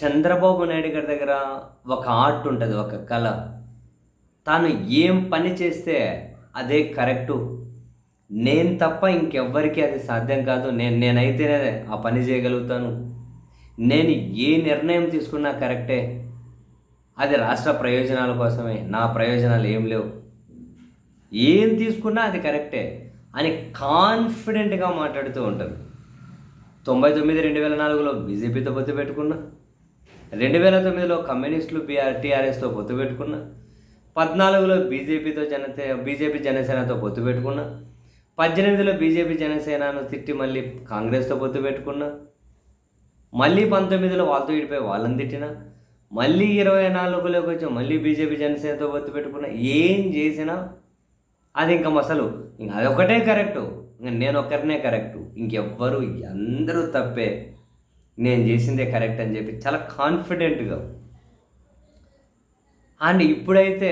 చంద్రబాబు నాయుడు గారి దగ్గర ఒక ఆర్ట్ ఉంటుంది, ఒక కళ. తాను ఏం పని చేస్తే అదే కరెక్టు. నేను తప్ప ఇంకెవ్వరికీ అది సాధ్యం కాదు. నేనైతేనే ఆ పని చేయగలుగుతాను. నేను ఏ నిర్ణయం తీసుకున్నా కరెక్టే. అది రాష్ట్ర ప్రయోజనాల కోసమే. నా ప్రయోజనాలు ఏం లేవు. ఏం తీసుకున్నా అది కరెక్టే అని కాన్ఫిడెంట్‌గా మాట్లాడుతూ ఉంటారు. 99, 2004లో బీజేపీతో పొత్తు పెట్టుకున్నా. 2009లో కమ్యూనిస్టులు టీఆర్ఎస్తో పొత్తు పెట్టుకున్నా. 14లో బీజేపీ జనసేనతో పొత్తు పెట్టుకున్నా. 18లో బీజేపీ జనసేనను తిట్టి మళ్ళీ కాంగ్రెస్తో పొత్తు పెట్టుకున్నా. మళ్ళీ 19లో వాళ్ళతో విడిపోయి వాళ్ళని తిట్టినా. మళ్ళీ 24లోకి వచ్చి మళ్ళీ బీజేపీ జనసేనతో పొత్తు పెట్టుకున్నా. ఏం చేసినా అది అసలు అదొకటే కరెక్టు. నేను ఒక్కరినే కరెక్టు, ఇంకెవ్వరు అందరూ తప్పే, నేను చేసిందే కరెక్ట్ అని చెప్పి చాలా కాన్ఫిడెంట్గా. అండ్ ఇప్పుడైతే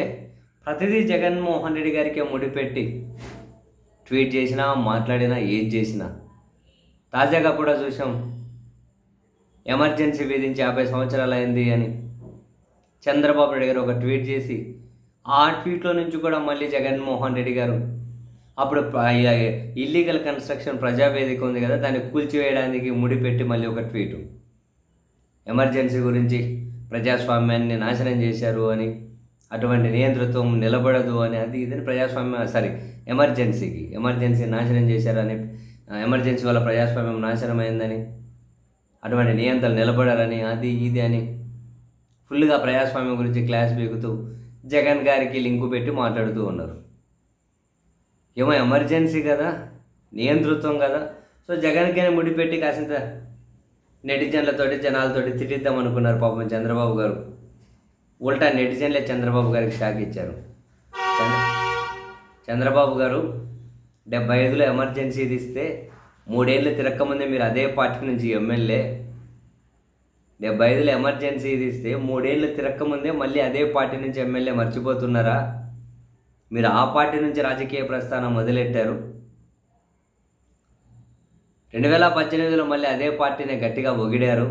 ప్రతిదీ జగన్మోహన్ రెడ్డి గారికే ముడిపెట్టి ట్వీట్ చేసినా, మాట్లాడినా, ఏది చేసినా. తాజాగా కూడా చూసాం, ఎమర్జెన్సీ విధించి 50 సంవత్సరాలు అయింది అని చంద్రబాబు నాయుడు గారు ఒక ట్వీట్ చేసి, ఆ ట్వీట్లో నుంచి కూడా మళ్ళీ జగన్మోహన్ రెడ్డి గారు అప్పుడు ఇల్లీగల్ కన్స్ట్రక్షన్ ప్రజావేదిక ఉంది కదా, దాన్ని కూల్చివేయడానికి ముడిపెట్టి మళ్ళీ ఒక ట్వీటు. ఎమర్జెన్సీ గురించి ప్రజాస్వామ్యాన్ని నాశనం చేశారు అని, అటువంటి నియంతృత్వం నిలబడదు అని, అది ఇదని ఎమర్జెన్సీ నాశనం చేశారని, ఎమర్జెన్సీ వల్ల ప్రజాస్వామ్యం నాశనం అయిందని, అటువంటి నియంత్రణ నిలబడాలని, అది ఇది అని ఫుల్గా ప్రజాస్వామ్యం గురించి క్లాస్ బీగుతూ జగన్ గారికి లింకు పెట్టి మాట్లాడుతూ ఉన్నారు. ఏమో ఎమర్జెన్సీ కదా, నియంతృత్వం కదా, సో జగన్కైనా ముడిపెట్టి కాసింత నెటిజన్లతోటి జనాలతోటి తిట్టిద్దాం అనుకున్నారు పాపం చంద్రబాబు గారు. ఉల్టా నెటిజన్లే చంద్రబాబు గారికి షాక్ ఇచ్చారు. చంద్రబాబు గారు 75లో ఎమర్జెన్సీ ఇస్తే 3 ఏళ్ళు తిరక్కముందే మీరు అదే పార్టీ నుంచి ఎమ్మెల్యే. 75లో ఎమర్జెన్సీ ఇస్తే 3 ఏళ్ళు తిరక్కముందే మళ్ళీ అదే పార్టీ నుంచి ఎమ్మెల్యే, మర్చిపోతున్నారా? మీరు ఆ పార్టీ నుంచి రాజకీయ ప్రస్థానం మొదలెట్టారు. 2018లో మళ్ళీ అదే పార్టీనే గట్టిగా పొగిడారు.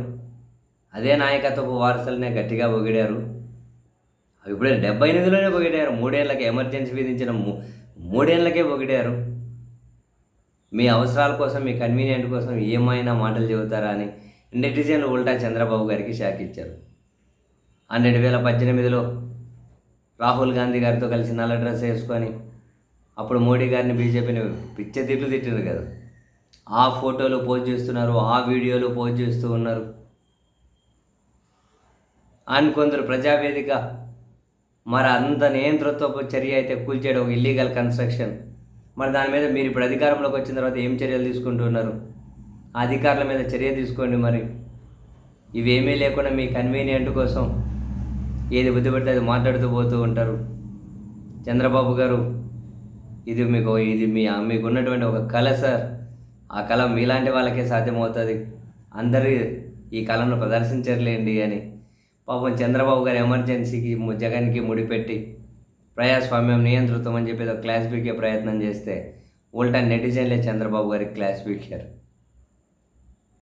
అదే నాయకత్వపు వారసులనే గట్టిగా పొగిడారు. ఇప్పుడు 78లోనే పొగిడారు. 3 ఏళ్ళకి ఎమర్జెన్సీ విధించిన 3 ఏళ్ళకే పొగిడారు. మీ అవసరాల కోసం, మీ కన్వీనియంట్ కోసం ఏమైనా మాటలు చెబుతారా అని నెటిజన్లు ఉల్టా చంద్రబాబు గారికి షాక్ ఇచ్చారు. ఆ 2018లో రాహుల్ గాంధీ గారితో కలిసి నల్ల డ్రెస్ వేసుకొని అప్పుడు మోడీ గారిని, బీజేపీని తిట్లు తిట్టినారు కదా, ఆ ఫోటోలు పోస్ట్ చేస్తున్నారు, ఆ వీడియోలు పోస్ట్ చేస్తూ ఉన్నారు. అండ్ కొందరు ప్రజావేదిక మరి అంత నియంతృత్వపు చర్య అయితే కూల్చేయడం, ఒక ఇల్లీగల్ కన్స్ట్రక్షన్, మరి దాని మీద మీరు ఇప్పుడు అధికారంలోకి వచ్చిన తర్వాత ఏం చర్యలు తీసుకుంటున్నారు? ఆ అధికారుల మీద చర్య తీసుకోండి. మరి ఇవేమీ లేకుండా మీ కన్వీనియంట్ కోసం ఏది బుద్ధి పడితే అది మాట్లాడుతూ పోతూ ఉంటారు. చంద్రబాబు గారు, ఇది మీకు ఉన్నటువంటి ఒక కళ సార్. ఆ కళ మీలాంటి వాళ్ళకే సాధ్యమవుతుంది. అందరూ ఈ కళను ప్రదర్శించర్లేండి అని పాపం చంద్రబాబు గారు ఎమర్జెన్సీకి, జగన్కి ముడిపెట్టి ప్రజాస్వామ్యం, నియంతృత్వం అని చెప్పి క్లాస్ పీకే ప్రయత్నం చేస్తే ఉల్టా నెటిజన్లే చంద్రబాబు గారికి క్లాస్ పీకారు.